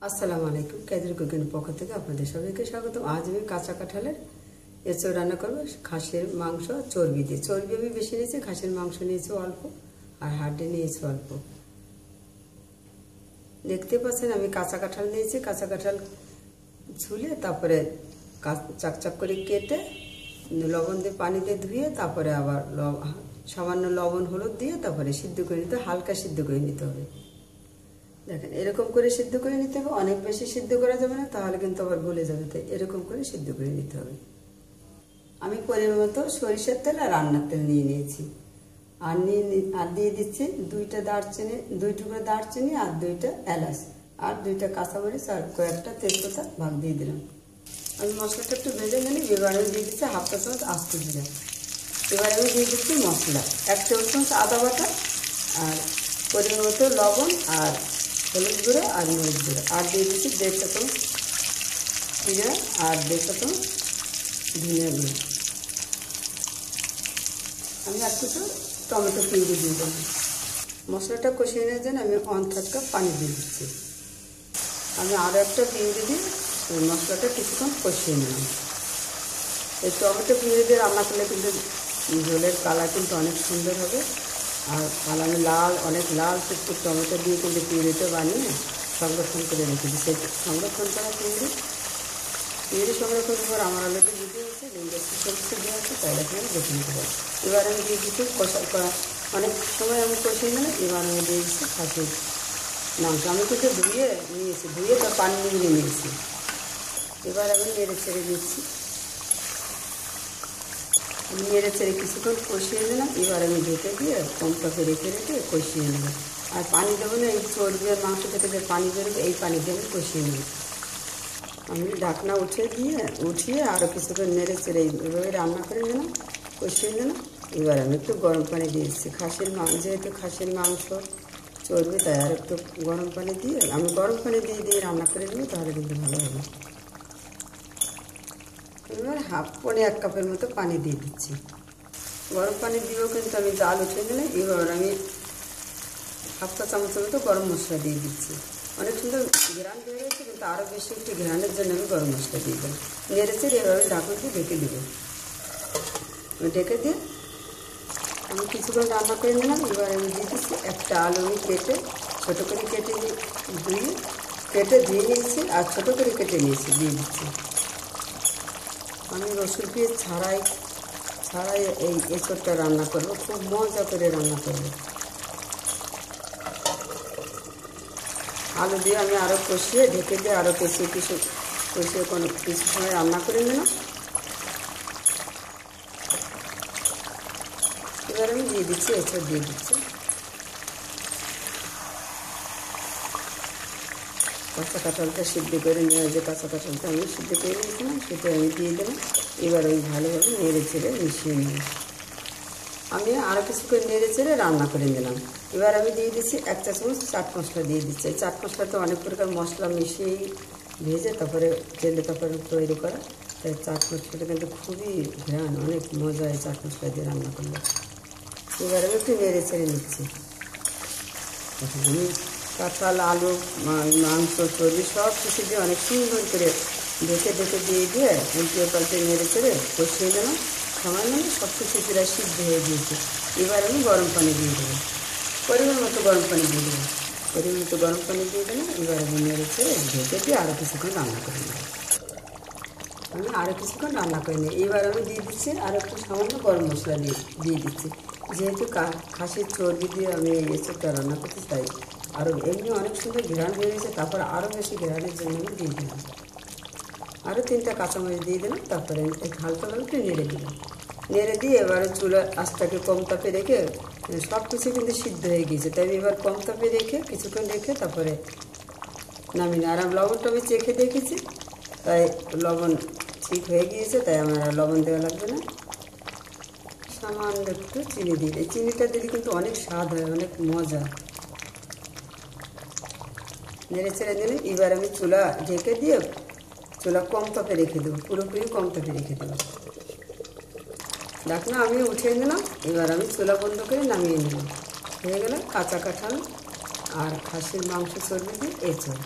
আসসালামু আলাইকুম। কাদের কুকিং পক্ষ থেকে আপনাদের সবাইকে স্বাগত। আজ আমি কাঁচা কাঁঠালের এঁচোড় রান্না করব খাসির মাংস চর্বি দিয়ে। চর্বি আমি বেশি নিয়েছি, খাসির মাংস নিয়েছি অল্প, আর হাড্ডি নিয়েছি অল্প। দেখতে পাচ্ছেন আমি কাঁচা কাঁঠাল নিয়েছি। কাঁচা কাঁঠাল ছুলে তারপরে চাকচাক করে কেটে লবণ দিয়ে পানি দিয়ে ধুয়ে তারপরে আবার সামান্য লবণ হলুদ দিয়ে তারপরে সিদ্ধ করে নিতে, হালকা সিদ্ধ করে নিতে হবে। দেখেন এরকম করে সিদ্ধ করে নিতে হবে, অনেক বেশি সিদ্ধ করা যাবে না, তাহলে কিন্তু আবার গলে যাবে। তাই এরকম করে সিদ্ধ করে নিতে হবে। আমি পরিমাণ মতো সরিষার তেল আর রান্নার তেল নিয়ে নিয়েছি, আর দিয়ে দিচ্ছি 2টা দারচিনি, 2 টুকরো দারচিনি, আর 2টা এলাচ, আর 2টা কাঁচামরিচ, আর কয়েকটা তেজপাতা ভাগ দিয়ে দিলাম। আমি মশলাটা একটু ভেজে নিই। এবার আমি দিয়ে দিচ্ছি 1/2 চামচ আস্ত জিরা। এবার আমি দিয়ে দিচ্ছি মশলা 1 টেবিল চামচ আদা বাটা, আর পরিমাণ মতো লবণ, আর হলুদ গুঁড়ো, আর মরিচ গুঁড়ো, আর দিয়ে দিচ্ছি 1.5 চা চামচ জিরা, আর 1.5 চা চামচ ধনিয়া গুঁড়ো। আমি একটু টমেটো পিউরি দিয়ে দেবো। মশলাটা কষিয়ে নেওয়ার জন্য আমি 1/3 কাপ পানি দিয়ে দিচ্ছি। আমি আরও একটা পিউরি দিয়ে ওই মশলাটা কিছুক্ষণ কষিয়ে নিলাম। এই টমেটো পিউরি দিয়ে রান্না করলে কিন্তু ঝোলের কালার কিন্তু অনেক সুন্দর হবে। আর আমি অনেক লাল টুকটুক টমেটো দিয়ে কিন্তু পিউরিটা বানিয়ে সংরক্ষণ করে রেখে দিই। সেই সংরক্ষণ করা পিউরি সংরক্ষণ পর আমার আলুতে দিতে হচ্ছে, ইন্ডাস্ট্রি সরষে দেওয়া আছে, তাই এখন আমি দেখে নিতে পারি। এবার আমি দিয়ে দিচ্ছি অনেক সময় আমি কষিয়ে নিলাম। এবার আমি দিয়ে দিচ্ছি খাসির মাংস। আমি কিন্তু ধুয়ে নিয়েছি, ধুয়ে তার পানি নিয়ে নিয়েছি। এবার আমি নেড়ে ছেড়ে দিচ্ছি। আমি নেড়ে ছেড়ে কিছুক্ষণ কষিয়ে নিলাম। এবার আমি ঢেকে দিয়ে কম তাপে রেখে কষিয়ে নেব। আর পানি দেবো না, এই চর্বি আর মাংস থেকে যে পানি বেরোবে এই পানি দিয়ে আমি কষিয়ে নেব। আমি ঢাকনা উঠিয়ে আরও কিছুক্ষণ নেড়ে ছেড়ে এভাবে রান্না করে নিলাম, কষিয়ে নিলাম। এবার আমি একটু গরম পানি দিয়েছি। যেহেতু খাসির মাংস চর্বি, তাই আর একটু গরম পানি দিয়ে আমি গরম পানি দিয়ে রান্না করে নেব, তাহলে কিন্তু ভালো হবে। এবার পৌনে 1 কাপের মতো পানি দিয়ে দিচ্ছি। গরম পানি দিয়েও কিন্তু আমি জাল উঠে গেলে এবার আমি 1/2 চা চামচের মতো গরম মশলা দিয়ে দিচ্ছি। অনেক সুন্দর ঘ্রাণ বেরিয়েছে, কিন্তু আরও বেশি একটু ঘ্রাণের জন্য আমি গরম মশলা দিয়ে দেবো। নেড়েছে এভাবে ঢাকন দিয়ে ঢেকে দেবো। ঢেকে দিয়ে আমি কিছুক্ষণ রান্না করে নিলাম। এবার আমি দিয়ে দিচ্ছি একটা আলু। আমি ছোটো করে ধুয়ে নিয়েছি, আর ছোটো করে কেটে নিয়েছি, দিয়ে দিচ্ছি। আমি রসুন পেঁয়াজ ছাড়াই এই এঁচোড়টা রান্না করবো, খুব মজা করে রান্না করবো। আলু দিয়ে আমি আরও কষিয়ে ঢেকে দিয়ে আরও কষিয়ে কিছু সময় রান্না করে নিলাম। এবার আমি দিয়ে দিচ্ছি এঁচোড় দিয়ে দিচ্ছি। কাঁচা কাঁঠালটা সিদ্ধ করে নেওয়া, যে কাঁচা কাঁঠালটা আমি সিদ্ধ করে নিয়েছিলাম সেটা আমি দিয়ে দিলাম। এবার ওই ভালোভাবে নেড়ে চেড়ে মিশিয়ে নিই। আমি আরও কিছুক্ষণ নেড়ে চেড়ে রান্না করে নিলাম। এবার আমি দিয়ে দিচ্ছি 1 চা চামচ চাট মশলা দিয়ে দিচ্ছি। এই চাট মশলাতে অনেক প্রকার মশলা মিশিয়েই ভেজে তারপরে তৈরি করা, তাই চাট মশলাটা কিন্তু খুবই ঘ্রাণ, অনেক মজা এই চাট মশলা দিয়ে রান্না করলে। এবার আমি একটু নেড়ে চেড়ে নিচ্ছি। আমি কাঁঠাল, আলু, মাংস, চর্বি সব কিছু দিয়ে অনেক সুন্দর করে ঢেকে দিয়ে উল্টিয়ে পাল্টে নেড়ে চেড়ে কষিয়ে দিলাম। সামান্য সব কিছু প্রায় সিদ্ধ হয়ে গিয়েছে। এবার আমি গরম পানি দিয়ে দেবো, পরিমাণ মতো গরম পানি দিয়ে দিলাম। এবার আমি নেড়ে চেড়ে ঢেকে দিয়ে আরও কিছুক্ষণ রান্না করে নেব। এবার আমি দিয়ে দিচ্ছি আর একটু সামান্য গরম মশলা দিয়ে দিচ্ছি। যেহেতু খাসির চর্বি দিয়ে আমি এই এঁচোড়টা রান্না করতে চাই, আরও এমনি অনেক সুন্দর ঘ্রাণ বেরিয়েছে, তারপর আরও বেশি ঘ্রাণের জন্য আমি দিয়ে দিলাম। আরও 3টা কাঁচামরিচ দিয়ে দিলাম। তারপরে হালকাভাবে একটু নেড়ে দিয়ে এবারে চুলার আঁচটাকে কম তাপে রেখে, সব কিছু কিন্তু সিদ্ধ হয়ে গিয়েছে, তাই এবার কম তাপে কিছুক্ষণ রেখে তারপরে নামিয়ে। আর লবণটা আমি চেখে দেখেছি, তাই লবণ ঠিক হয়ে গিয়েছে, তাই আমার আর লবণ দেওয়া লাগবে না। সামান্য একটু চিনি দিই। এই চিনিটা দিলে কিন্তু অনেক স্বাদ হয়, অনেক মজা। নেড়ে ছেড়ে দিলে এবার আমি চুলা ঢেকে দিয়ে চুলা কম তাপে রেখে দেবো, পুরোপুরি কম তাপে রেখে দেবো। ঢাকনা আমি উঠিয়ে নিলাম। এবার আমি চুলা বন্ধ করে নামিয়ে নিলাম। হয়ে গেল কাঁচা কাঁঠাল আর খাসির মাংস চর্বি দিয়ে এঁচোড়।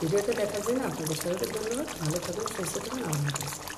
ভিডিওটা দেখার জন্য আপনাদের সবাইকে ধন্যবাদ। ভালো থাকুন, সুস্থ থাকুন। আল্লাহ হাফেজ।